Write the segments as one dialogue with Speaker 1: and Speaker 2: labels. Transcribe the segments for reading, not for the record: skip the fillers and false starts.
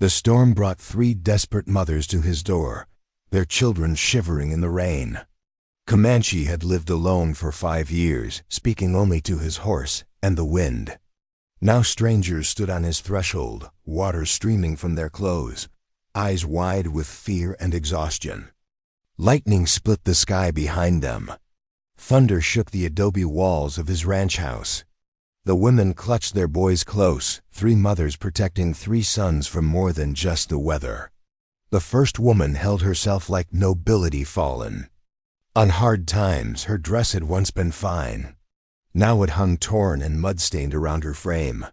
Speaker 1: The storm brought 3 desperate mothers to his door, their children shivering in the rain. Comanche had lived alone for 5 years, speaking only to his horse and the wind. Now strangers stood on his threshold, water streaming from their clothes, eyes wide with fear and exhaustion. Lightning split the sky behind them. Thunder shook the adobe walls of his ranch house. The women clutched their boys close, 3 mothers protecting 3 sons from more than just the weather. The first woman held herself like nobility fallen. On hard times, her dress had once been fine. Now it hung torn and mud-stained around her frame.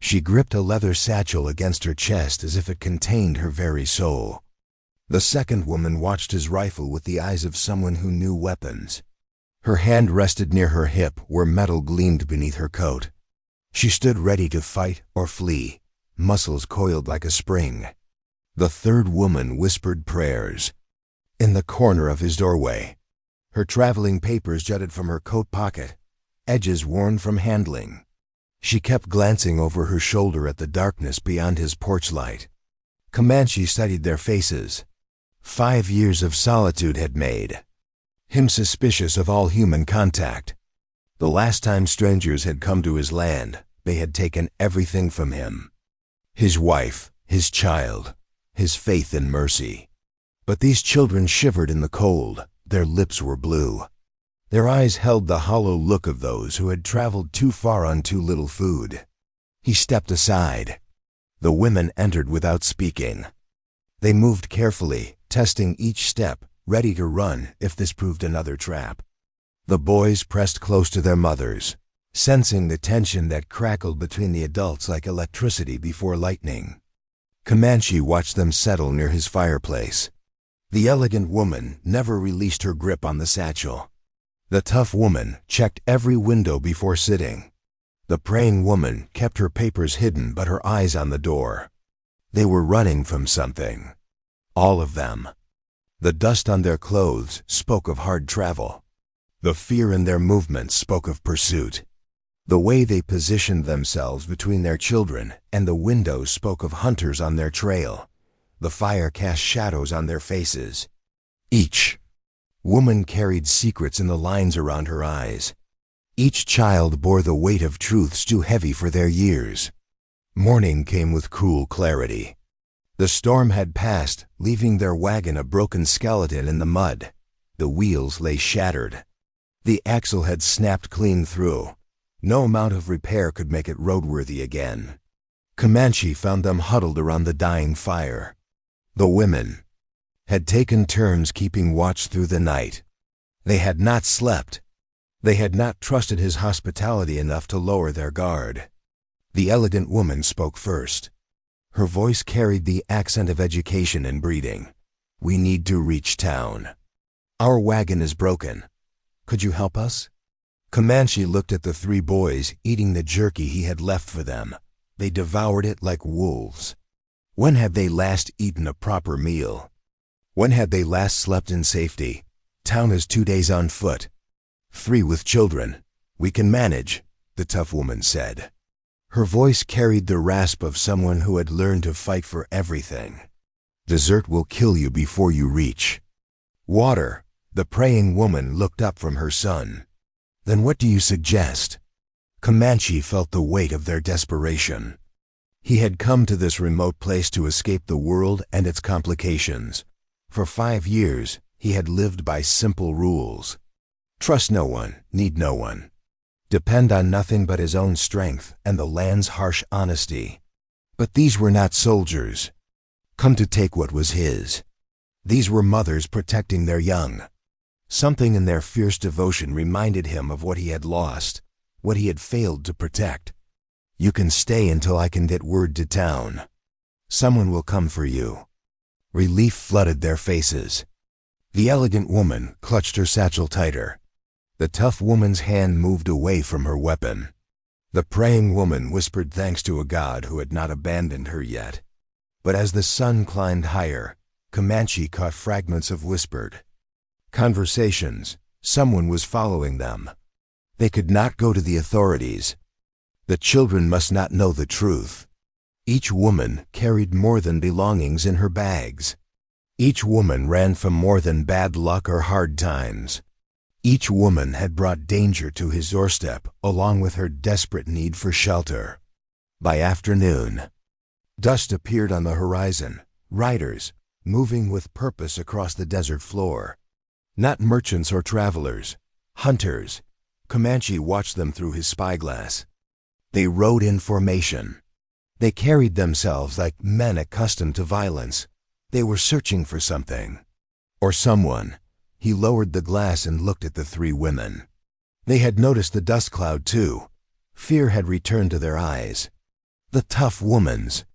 Speaker 1: She gripped a leather satchel against her chest as if it contained her very soul. The second woman watched his rifle with the eyes of someone who knew weapons. Her hand rested near her hip where metal gleamed beneath her coat. She stood ready to fight or flee, muscles coiled like a spring. The third woman whispered prayers. In the corner of his doorway, her traveling papers jutted from her coat pocket, edges worn from handling. She kept glancing over her shoulder at the darkness beyond his porch light. Comanche studied their faces. 5 years of solitude had made him suspicious of all human contact. The last time strangers had come to his land, they had taken everything from him. His wife, his child, his faith in mercy. But these children shivered in the cold, their lips were blue. Their eyes held the hollow look of those who had traveled too far on too little food. He stepped aside. The women entered without speaking. They moved carefully, testing each step, ready to run if this proved another trap. The boys pressed close to their mothers, sensing the tension that crackled between the adults like electricity before lightning. Comanche watched them settle near his fireplace. The elegant woman never released her grip on the satchel. The tough woman checked every window before sitting. The praying woman kept her papers hidden but her eyes on the door. They were running from something. All of them. The dust on their clothes spoke of hard travel. The fear in their movements spoke of pursuit. The way they positioned themselves between their children and the windows spoke of hunters on their trail. The fire cast shadows on their faces. Each woman carried secrets in the lines around her eyes. Each child bore the weight of truths too heavy for their years. Morning came with cruel clarity. The storm had passed, leaving their wagon a broken skeleton in the mud. The wheels lay shattered. The axle had snapped clean through. No amount of repair could make it roadworthy again. Comanche found them huddled around the dying fire. The women had taken turns keeping watch through the night. They had not slept. They had not trusted his hospitality enough to lower their guard. The elegant woman spoke first. Her voice carried the accent of education and breeding. "We need to reach town. Our wagon is broken. Could you help us?" Comanche looked at the 3 boys eating the jerky he had left for them. They devoured it like wolves. When had they last eaten a proper meal? When had they last slept in safety? Town is 2 days on foot. 3 with children. "We can manage," the tough woman said. Her voice carried the rasp of someone who had learned to fight for everything. "Dessert will kill you before you reach." "Water." The praying woman looked up from her son. "Then what do you suggest?" Comanche felt the weight of their desperation. He had come to this remote place to escape the world and its complications. For 5 years, he had lived by simple rules. Trust no one, need no one. Depend on nothing but his own strength and the land's harsh honesty. But these were not soldiers, come to take what was his. These were mothers protecting their young. Something in their fierce devotion reminded him of what he had lost, what he had failed to protect. "You can stay until I can get word to town. Someone will come for you." Relief flooded their faces. The elegant woman clutched her satchel tighter. The tough woman's hand moved away from her weapon. The praying woman whispered thanks to a God who had not abandoned her yet. But as the sun climbed higher, Comanche caught fragments of whispered conversations. Someone was following them. They could not go to the authorities. The children must not know the truth. Each woman carried more than belongings in her bags. Each woman ran from more than bad luck or hard times. Each woman had brought danger to his doorstep, along with her desperate need for shelter. By afternoon, dust appeared on the horizon, riders moving with purpose across the desert floor. Not merchants or travelers, hunters. Comanche watched them through his spyglass. They rode in formation. They carried themselves like men accustomed to violence. They were searching for something. Or someone. He lowered the glass and looked at the three women. They had noticed the dust cloud too. Fear had returned to their eyes. The tough woman's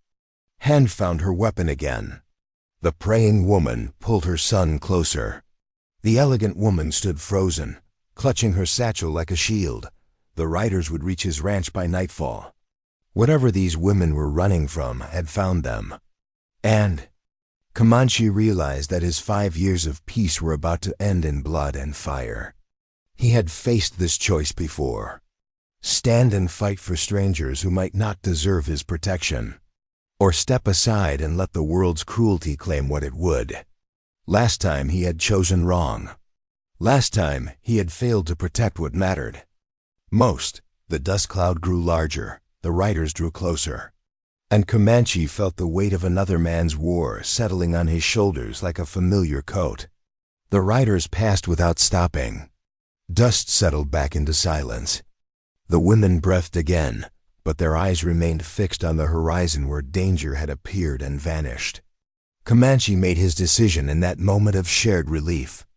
Speaker 1: hand found her weapon again. The praying woman pulled her son closer. The elegant woman stood frozen, clutching her satchel like a shield. The riders would reach his ranch by nightfall. Whatever these women were running from had found them. And Comanche realized that his 5 years of peace were about to end in blood and fire. He had faced this choice before. Stand and fight for strangers who might not deserve his protection. Or step aside and let the world's cruelty claim what it would. Last time he had chosen wrong. Last time he had failed to protect what mattered most. The dust cloud grew larger. The riders drew closer. And Comanche felt the weight of another man's war settling on his shoulders like a familiar coat. The riders passed without stopping. Dust settled back into silence. The women breathed again, but their eyes remained fixed on the horizon where danger had appeared and vanished. Comanche made his decision in that moment of shared relief.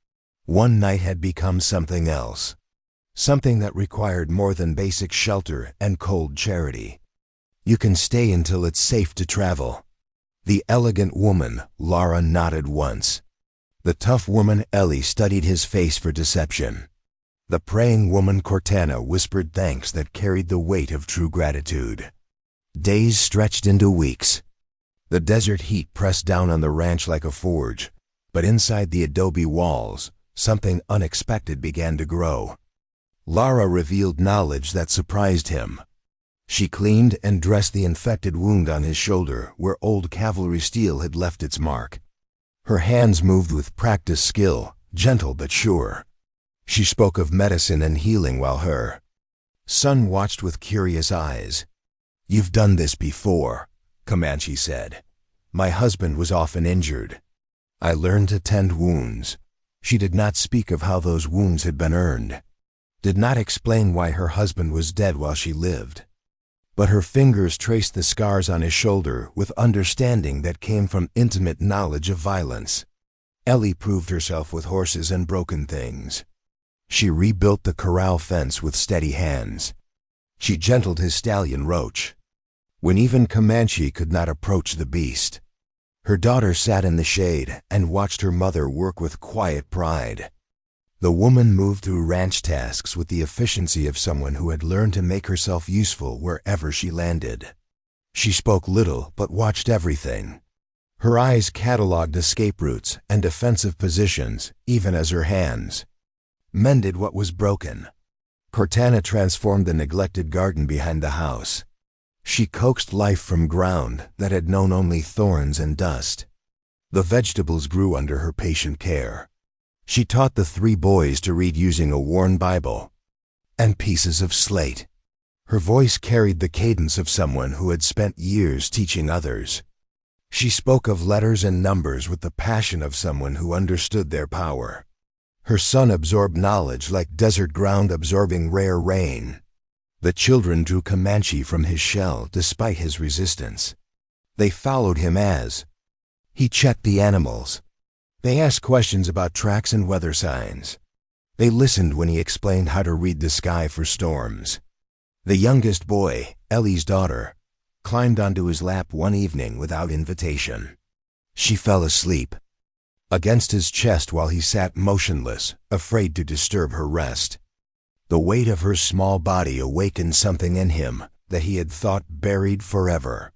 Speaker 1: One night had become something else. Something that required more than basic shelter and cold charity. You can stay until it's safe to travel. The elegant woman, Lara, nodded once. The tough woman, Ellie, studied his face for deception. The praying woman, Cortana, whispered thanks that carried the weight of true gratitude. Days stretched into weeks. The desert heat pressed down on the ranch like a forge, but inside the adobe walls, something unexpected began to grow. Lara revealed knowledge that surprised him. She cleaned and dressed the infected wound on his shoulder where old cavalry steel had left its mark. Her hands moved with practiced skill, gentle but sure. She spoke of medicine and healing while her son watched with curious eyes. "You've done this before," Comanche said. "My husband was often injured. I learned to tend wounds." She did not speak of how those wounds had been earned. Did not explain why her husband was dead while she lived. But her fingers traced the scars on his shoulder with understanding that came from intimate knowledge of violence. Ellie proved herself with horses and broken things. She rebuilt the corral fence with steady hands. She gentled his stallion Roach, when even Comanche could not approach the beast. Her daughter sat in the shade and watched her mother work with quiet pride. The woman moved through ranch tasks with the efficiency of someone who had learned to make herself useful wherever she landed. She spoke little but watched everything. Her eyes cataloged escape routes and defensive positions, even as her hands mended what was broken. Cortana transformed the neglected garden behind the house. She coaxed life from ground that had known only thorns and dust. The vegetables grew under her patient care. She taught the three boys to read using a worn Bible and pieces of slate. Her voice carried the cadence of someone who had spent years teaching others. She spoke of letters and numbers with the passion of someone who understood their power. Her son absorbed knowledge like desert ground absorbing rare rain. The children drew Comanche from his shell despite his resistance. They followed him as he checked the animals. They asked questions about tracks and weather signs. They listened when he explained how to read the sky for storms. The youngest boy, Ellie's daughter, climbed onto his lap one evening without invitation. She fell asleep against his chest while he sat motionless, afraid to disturb her rest. The weight of her small body awakened something in him that he had thought buried forever.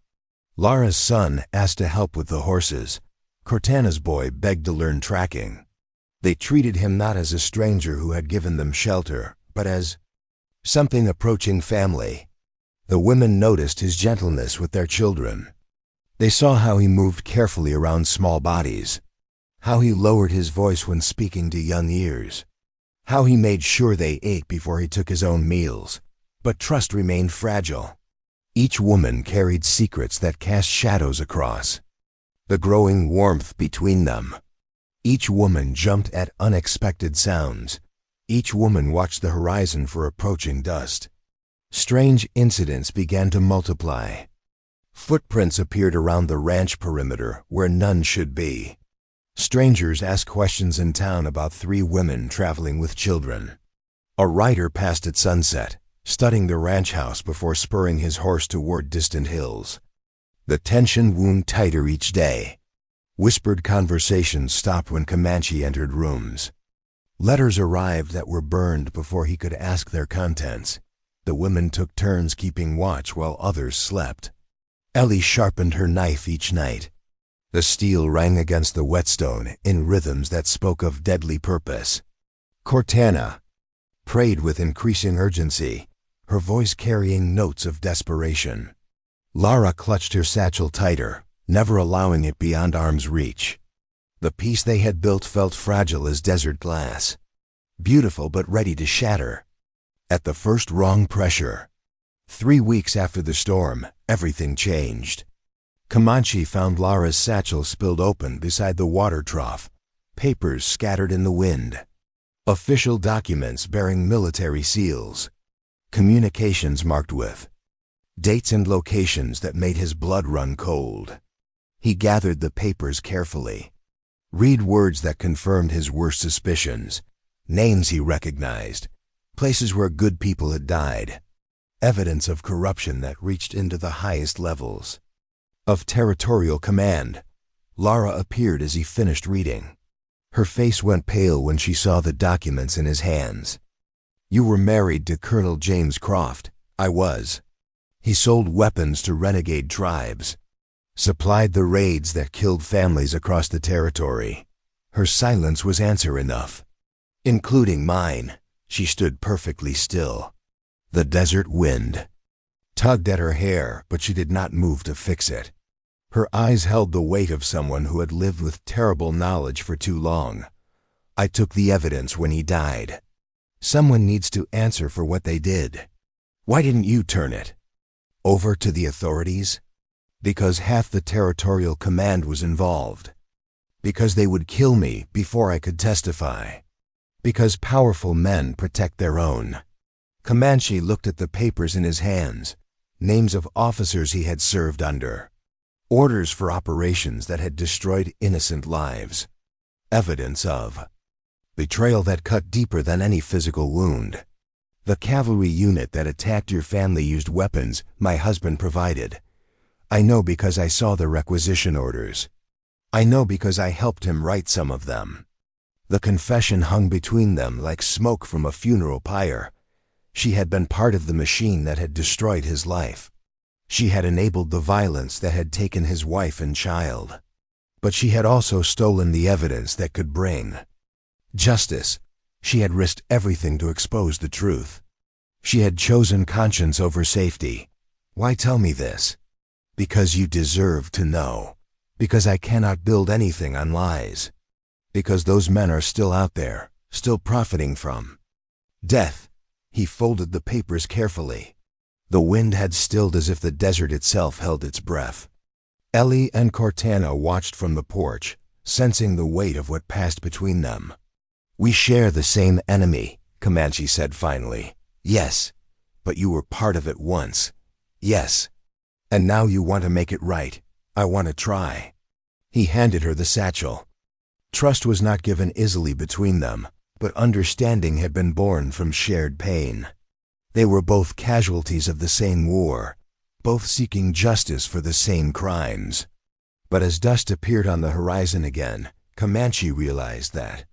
Speaker 1: Lara's son asked to help with the horses. Cortana's boy begged to learn tracking. They treated him not as a stranger who had given them shelter, but as something approaching family. The women noticed his gentleness with their children. They saw how he moved carefully around small bodies, how he lowered his voice when speaking to young ears, how he made sure they ate before he took his own meals. But trust remained fragile. Each woman carried secrets that cast shadows across the growing warmth between them. Each woman jumped at unexpected sounds. Each woman watched the horizon for approaching dust. Strange incidents began to multiply. Footprints appeared around the ranch perimeter where none should be. Strangers asked questions in town about 3 women traveling with children. A rider passed at sunset, studying the ranch house before spurring his horse toward distant hills. The tension wound tighter each day. Whispered conversations stopped when Comanche entered rooms. Letters arrived that were burned before he could ask their contents. The women took turns keeping watch while others slept. Ellie sharpened her knife each night. The steel rang against the whetstone in rhythms that spoke of deadly purpose. Cortana prayed with increasing urgency, her voice carrying notes of desperation. Lara clutched her satchel tighter, never allowing it beyond arm's reach. The piece they had built felt fragile as desert glass, beautiful but ready to shatter at the first wrong pressure. 3 weeks after the storm, everything changed. Comanche found Lara's satchel spilled open beside the water trough, papers scattered in the wind, official documents bearing military seals, communications marked with dates and locations that made his blood run cold. He gathered the papers carefully. Read words that confirmed his worst suspicions, names he recognized, places where good people had died, evidence of corruption that reached into the highest levels of territorial command. Lara appeared as he finished reading. Her face went pale when she saw the documents in his hands. "You were married to Colonel James Croft." "I was." "He sold weapons to renegade tribes, supplied the raids that killed families across the territory." Her silence was answer enough. "Including mine." She stood perfectly still. The desert wind tugged at her hair, but she did not move to fix it. Her eyes held the weight of someone who had lived with terrible knowledge for too long. "I took the evidence when he died. Someone needs to answer for what they did. Why didn't you turn it over to the authorities?" "Because half the territorial command was involved. Because they would kill me before I could testify. Because powerful men protect their own." Comanche looked at the papers in his hands, names of officers he had served under, orders for operations that had destroyed innocent lives, evidence of betrayal that cut deeper than any physical wound. "The cavalry unit that attacked your family used weapons my husband provided. I know because I saw the requisition orders. I know because I helped him write some of them." The confession hung between them like smoke from a funeral pyre. She had been part of the machine that had destroyed his life. She had enabled the violence that had taken his wife and child. But she had also stolen the evidence that could bring justice. She had risked everything to expose the truth. She had chosen conscience over safety. "Why tell me this?" "Because you deserve to know. Because I cannot build anything on lies. Because those men are still out there, still profiting from death." He folded the papers carefully. The wind had stilled as if the desert itself held its breath. Ellie and Cortana watched from the porch, sensing the weight of what passed between them. "We share the same enemy," Comanche said finally. "Yes, but you were part of it once." "Yes, and now you want to make it right." "I want to try." He handed her the satchel. Trust was not given easily between them, but understanding had been born from shared pain. They were both casualties of the same war, both seeking justice for the same crimes. But as dust appeared on the horizon again, Comanche realized that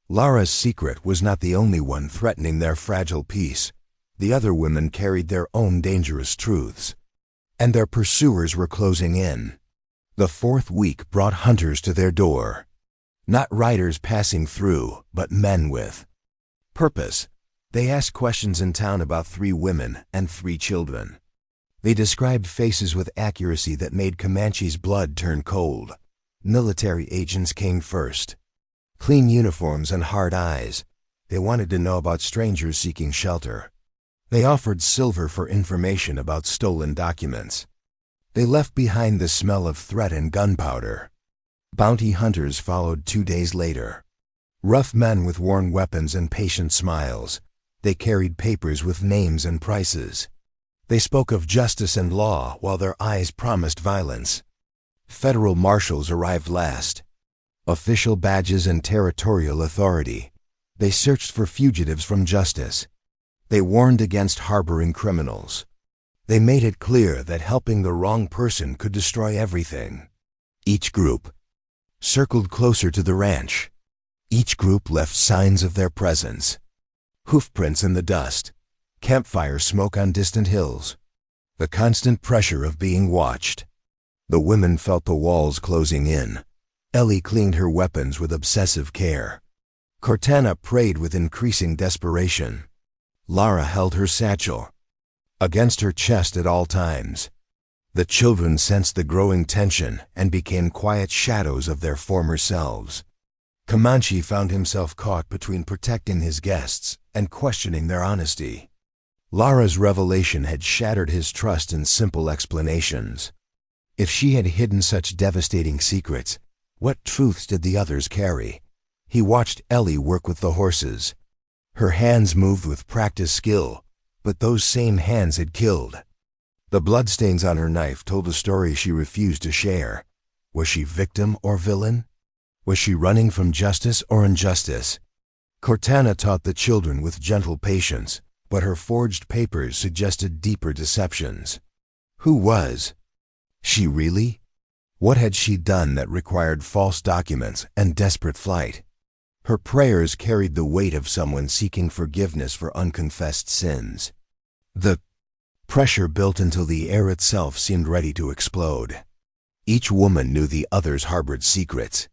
Speaker 1: Lara's secret was not the only one threatening their fragile peace. The other women carried their own dangerous truths, and their pursuers were closing in. The 4th week brought hunters to their door. Not riders passing through, but men with purpose. They asked questions in town about 3 women and 3 children. They described faces with accuracy that made Comanche's blood turn cold. Military agents came first. Clean uniforms and hard eyes. They wanted to know about strangers seeking shelter. They offered silver for information about stolen documents. They left behind the smell of threat and gunpowder. Bounty hunters followed 2 days later. Rough men with worn weapons and patient smiles. They carried papers with names and prices. They spoke of justice and law while their eyes promised violence. Federal marshals arrived last. Official badges and territorial authority. They searched for fugitives from justice. They warned against harboring criminals. They made it clear that helping the wrong person could destroy everything. Each group circled closer to the ranch. Each group left signs of their presence. Hoofprints in the dust. Campfire smoke on distant hills. The constant pressure of being watched. The women felt the walls closing in. Ellie cleaned her weapons with obsessive care. Cortana prayed with increasing desperation. Lara held her satchel against her chest at all times. The children sensed the growing tension and became quiet shadows of their former selves. Comanche found himself caught between protecting his guests and questioning their honesty. Lara's revelation had shattered his trust in simple explanations. If she had hidden such devastating secrets, what truths did the others carry? He watched Ellie work with the horses. Her hands moved with practiced skill, but those same hands had killed. The bloodstains on her knife told a story she refused to share. Was she victim or villain? Was she running from justice or injustice? Cortana taught the children with gentle patience, but her forged papers suggested deeper deceptions. Who was she really? What had she done that required false documents and desperate flight? Her prayers carried the weight of someone seeking forgiveness for unconfessed sins. The pressure built until the air itself seemed ready to explode. Each woman knew the others harbored secrets.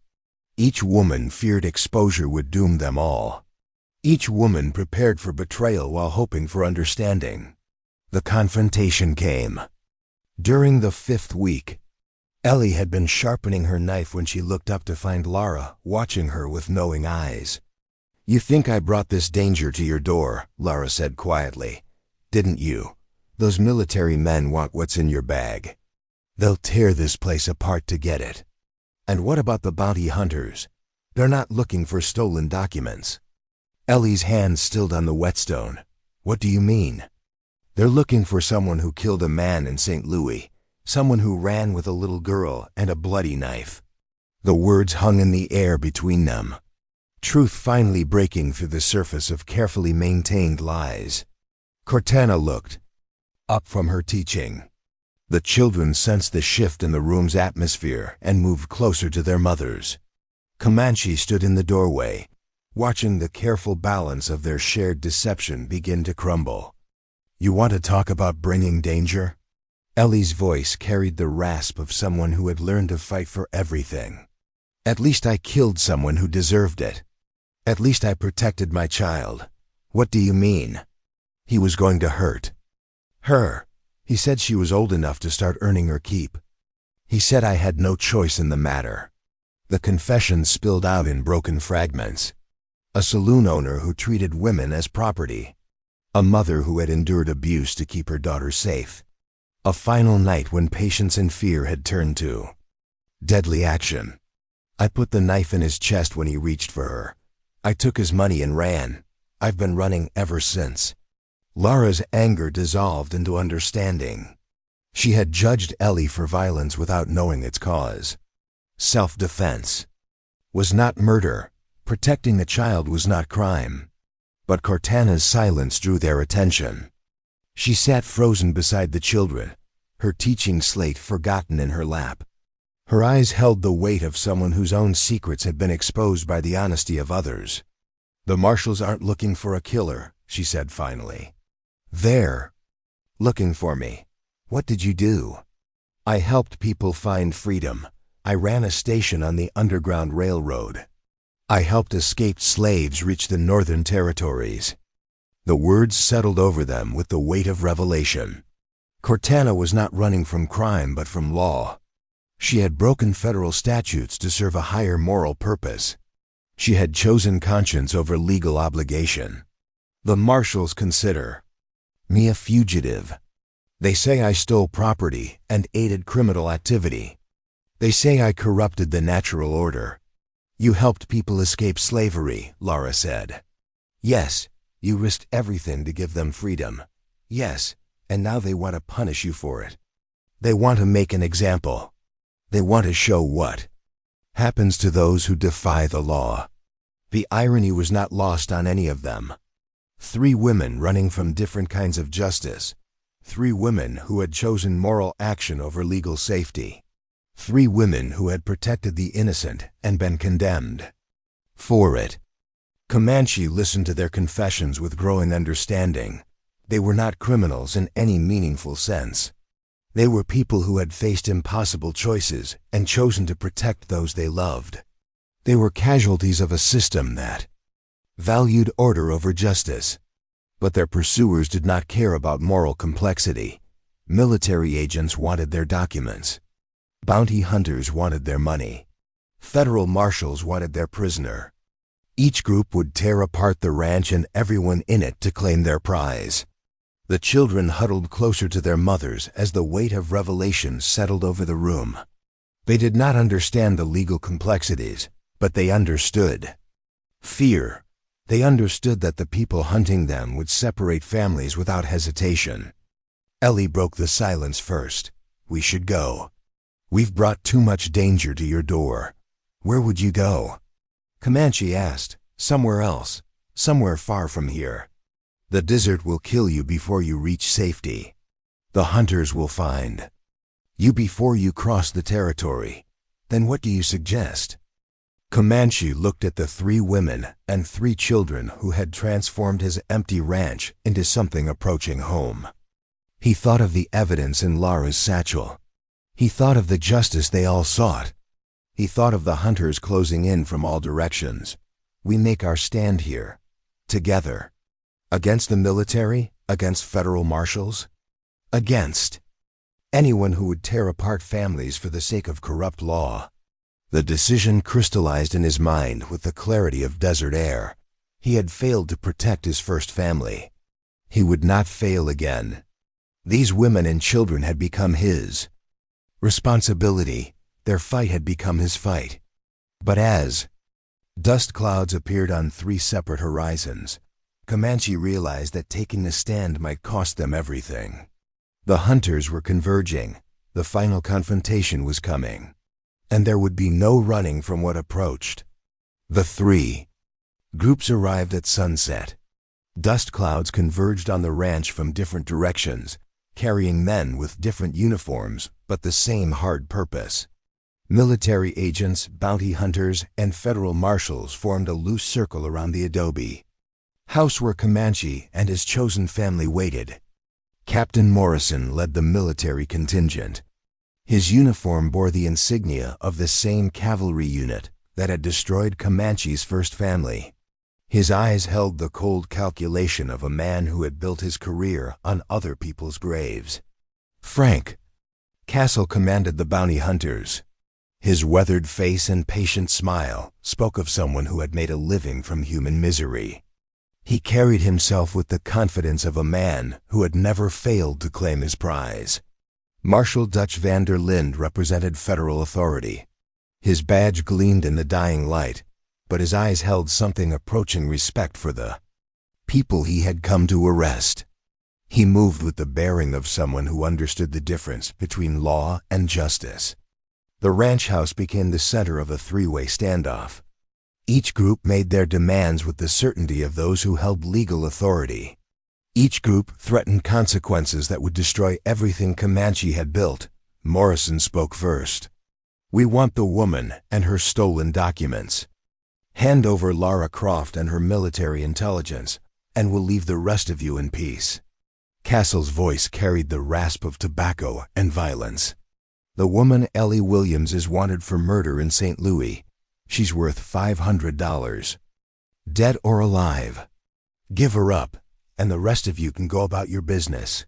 Speaker 1: Each woman feared exposure would doom them all. Each woman prepared for betrayal while hoping for understanding. The confrontation came. During the 5th week, Ellie had been sharpening her knife when she looked up to find Lara watching her with knowing eyes. "You think I brought this danger to your door," Lara said quietly. "Didn't you? Those military men want what's in your bag. They'll tear this place apart to get it. And what about the bounty hunters? They're not looking for stolen documents." Ellie's hand stilled on the whetstone. "What do you mean?" "They're looking for someone who killed a man in St. Louis. Someone who ran with a little girl and a bloody knife." The words hung in the air between them. Truth finally breaking through the surface of carefully maintained lies. Cortana looked up from her teaching. The children sensed the shift in the room's atmosphere and moved closer to their mothers. Comanche stood in the doorway, watching the careful balance of their shared deception begin to crumble. "You want to talk about bringing danger?" Ellie's voice carried the rasp of someone who had learned to fight for everything. "At least I killed someone who deserved it. At least I protected my child." "What do you mean?" "He was going to hurt her. He said she was old enough to start earning her keep. He said I had no choice in the matter." The confession spilled out in broken fragments. A saloon owner who treated women as property. A mother who had endured abuse to keep her daughter safe. A final night when patience and fear had turned to deadly action. "I put the knife in his chest when he reached for her. I took his money and ran. I've been running ever since." Lara's anger dissolved into understanding. She had judged Ellie for violence without knowing its cause. Self-defense was not murder. Protecting a child was not crime. But Cortana's silence drew their attention. She sat frozen beside the children, her teaching slate forgotten in her lap. Her eyes held the weight of someone whose own secrets had been exposed by the honesty of others. "The marshals aren't looking for a killer," she said finally. "They're looking for me." "What did you do?" "I helped people find freedom. I ran a station on the Underground Railroad. I helped escaped slaves reach the Northern Territories." The words settled over them with the weight of revelation. Cortana was not running from crime but from law. She had broken federal statutes to serve a higher moral purpose. She had chosen conscience over legal obligation. The marshals consider me a fugitive. They say I stole property and aided criminal activity. They say I corrupted the natural order. You helped people escape slavery, Lara said. Yes, you risked everything to give them freedom. Yes, and now they want to punish you for it. They want to make an example. They want to show what happens to those who defy the law. The irony was not lost on any of them. 3 women running from different kinds of justice. 3 women who had chosen moral action over legal safety. 3 women who had protected the innocent and been condemned for it. Comanche listened to their confessions with growing understanding. They were not criminals in any meaningful sense. They were people who had faced impossible choices and chosen to protect those they loved. They were casualties of a system that valued order over justice. But their pursuers did not care about moral complexity. Military agents wanted their documents. Bounty hunters wanted their money. Federal marshals wanted their prisoner. Each group would tear apart the ranch and everyone in it to claim their prize. The children huddled closer to their mothers as the weight of revelation settled over the room. They did not understand the legal complexities, but they understood fear. They understood that the people hunting them would separate families without hesitation. Ellie broke the silence first. We should go. We've brought too much danger to your door. Where would you go? Comanche asked. Somewhere else. Somewhere far from here. The desert will kill you before you reach safety. The hunters will find you before you cross the territory. Then what do you suggest? Comanche looked at the 3 women and 3 children who had transformed his empty ranch into something approaching home. He thought of the evidence in Lara's satchel. He thought of the justice they all sought. He thought of the hunters closing in from all directions. We make our stand here, together. Against the military, against federal marshals, against anyone who would tear apart families for the sake of corrupt law. The decision crystallized in his mind with the clarity of desert air. He had failed to protect his first family. He would not fail again. These women and children had become his responsibility. Their fight had become his fight. But as dust clouds appeared on 3 separate horizons, Comanche realized that taking a stand might cost them everything. The hunters were converging. The final confrontation was coming. And there would be no running from what approached. The 3 groups arrived at sunset. Dust clouds converged on the ranch from different directions, carrying men with different uniforms but the same hard purpose. Military agents, bounty hunters, and federal marshals formed a loose circle around the adobe house where Comanche and his chosen family waited. Captain Morrison led the military contingent. His uniform bore the insignia of the same cavalry unit that had destroyed Comanche's first family. His eyes held the cold calculation of a man who had built his career on other people's graves. Frank Castle commanded the bounty hunters. His weathered face and patient smile spoke of someone who had made a living from human misery. He carried himself with the confidence of a man who had never failed to claim his prize. Marshal Dutch van der Linde represented federal authority. His badge gleamed in the dying light, but his eyes held something approaching respect for the people he had come to arrest. He moved with the bearing of someone who understood the difference between law and justice. The ranch house became the center of a 3-way standoff. Each group made their demands with the certainty of those who held legal authority. Each group threatened consequences that would destroy everything Comanche had built. Morrison spoke first. We want the woman and her stolen documents. Hand over Lara Croft and her military intelligence, and we'll leave the rest of you in peace. Castle's voice carried the rasp of tobacco and violence. The woman Ellie Williams is wanted for murder in St. Louis. She's worth $500. Dead or alive. Give her up, and the rest of you can go about your business.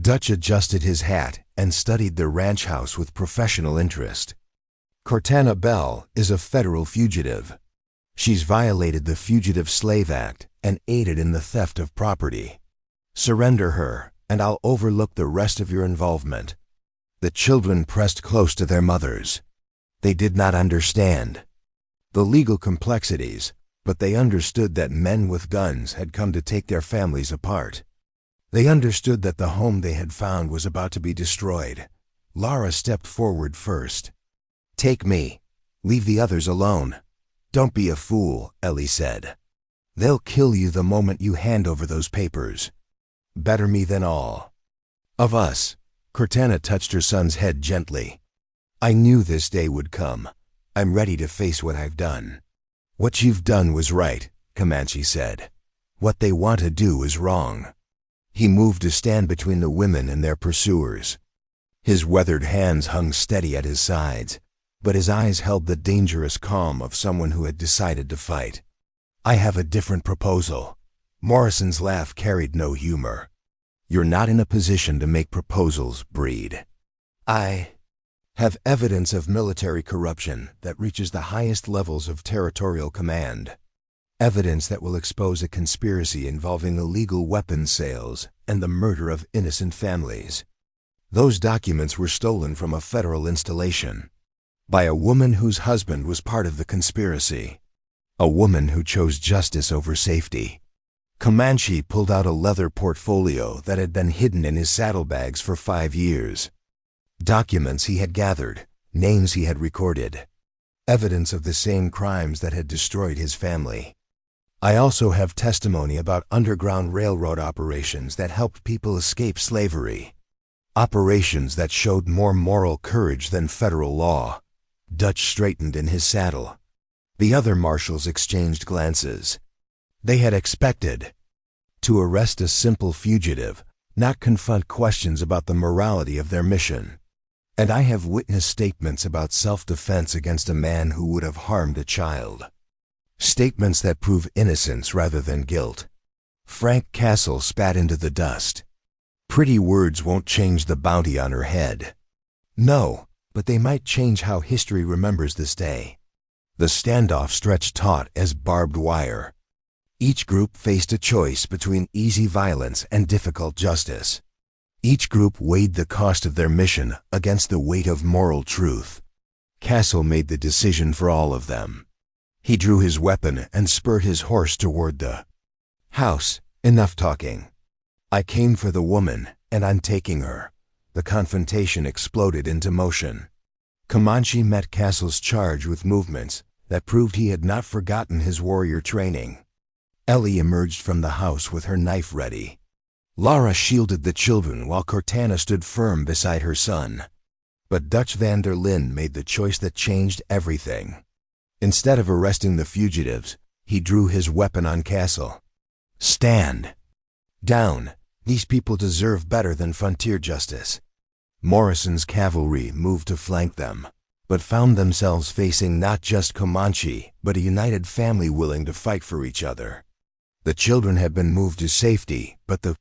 Speaker 1: Dutch adjusted his hat and studied the ranch house with professional interest. Cortana Bell is a federal fugitive. She's violated the Fugitive Slave Act and aided in the theft of property. Surrender her, and I'll overlook the rest of your involvement. The children pressed close to their mothers. They did not understand the legal complexities, but they understood that men with guns had come to take their families apart. They understood that the home they had found was about to be destroyed. Lara stepped forward first. "Take me. Leave the others alone." "Don't be a fool," Ellie said. "They'll kill you the moment you hand over those papers. Better me than all of us." Cortana touched her son's head gently. "I knew this day would come. I'm ready to face what I've done." "What you've done was right," Comanche said. "What they want to do is wrong." He moved to stand between the women and their pursuers. His weathered hands hung steady at his sides, but his eyes held the dangerous calm of someone who had decided to fight. "I have a different proposal." Morrison's laugh carried no humor. "You're not in a position to make proposals, Breed. I have evidence of military corruption that reaches the highest levels of territorial command. Evidence that will expose a conspiracy involving illegal weapons sales and the murder of innocent families. Those documents were stolen from a federal installation by a woman whose husband was part of the conspiracy. A woman who chose justice over safety." Comanche pulled out a leather portfolio that had been hidden in his saddlebags for 5 years. Documents he had gathered, names he had recorded, evidence of the same crimes that had destroyed his family. "I also have testimony about underground railroad operations that helped people escape slavery. Operations that showed more moral courage than federal law." Dutch straightened in his saddle. The other marshals exchanged glances. They had expected to arrest a simple fugitive, not confront questions about the morality of their mission. "And I have witness statements about self-defense against a man who would have harmed a child. Statements that prove innocence rather than guilt." Frank Castle spat into the dust. "Pretty words won't change the bounty on her head." "No, but they might change how history remembers this day." The standoff stretched taut as barbed wire. Each group faced a choice between easy violence and difficult justice. Each group weighed the cost of their mission against the weight of moral truth. Castle made the decision for all of them. He drew his weapon and spurred his horse toward the house. "Enough talking. I came for the woman, and I'm taking her." The confrontation exploded into motion. Comanche met Castle's charge with movements that proved he had not forgotten his warrior training. Ellie emerged from the house with her knife ready. Lara shielded the children while Cortana stood firm beside her son. But Dutch van der Linde made the choice that changed everything. Instead of arresting the fugitives, he drew his weapon on Castle. "Stand down. These people deserve better than frontier justice." Morrison's cavalry moved to flank them, but found themselves facing not just Comanche, but a united family willing to fight for each other. The children had been moved to safety, but the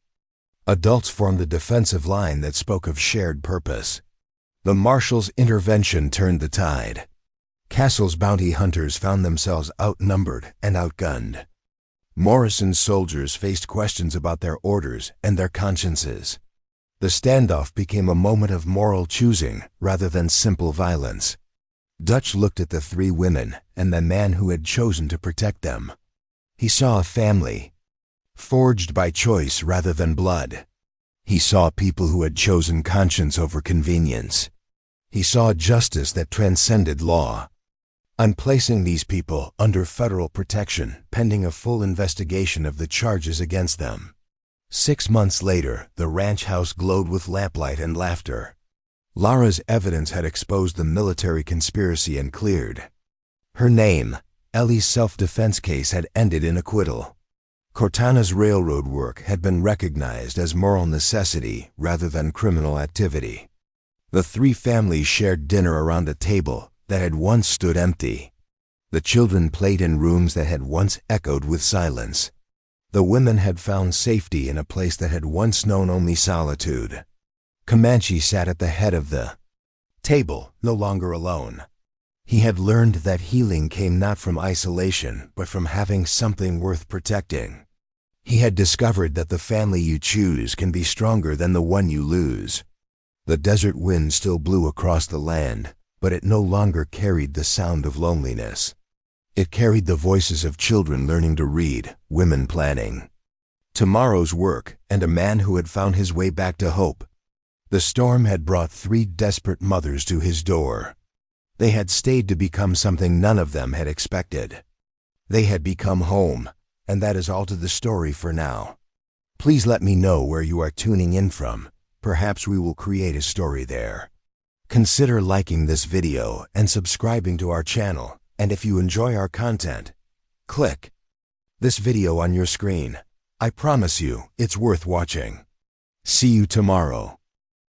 Speaker 1: adults formed a defensive line that spoke of shared purpose. The marshal's intervention turned the tide. Castle's bounty hunters found themselves outnumbered and outgunned. Morrison's soldiers faced questions about their orders and their consciences. The standoff became a moment of moral choosing rather than simple violence. Dutch looked at the 3 women and the man who had chosen to protect them. He saw a family, forged by choice rather than blood. He saw people who had chosen conscience over convenience. He saw justice that transcended law. I'm placing these people under federal protection pending a full investigation of the charges against them. 6 months later, the ranch house glowed with lamplight and laughter. Lara's evidence had exposed the military conspiracy and cleared her name. Ellie's self-defense case had ended in acquittal. Cortana's railroad work had been recognized as moral necessity rather than criminal activity. The 3 families shared dinner around a table that had once stood empty. The children played in rooms that had once echoed with silence. The women had found safety in a place that had once known only solitude. Comanche sat at the head of the table, no longer alone. He had learned that healing came not from isolation, but from having something worth protecting. He had discovered that the family you choose can be stronger than the one you lose. The desert wind still blew across the land, but it no longer carried the sound of loneliness. It carried the voices of children learning to read, women planning tomorrow's work, and a man who had found his way back to hope. The storm had brought 3 desperate mothers to his door. They had stayed to become something none of them had expected. They had become home, and that is all to the story for now. Please let me know where you are tuning in from. Perhaps we will create a story there. Consider liking this video and subscribing to our channel, and if you enjoy our content, click this video on your screen. I promise you, it's worth watching. See you tomorrow.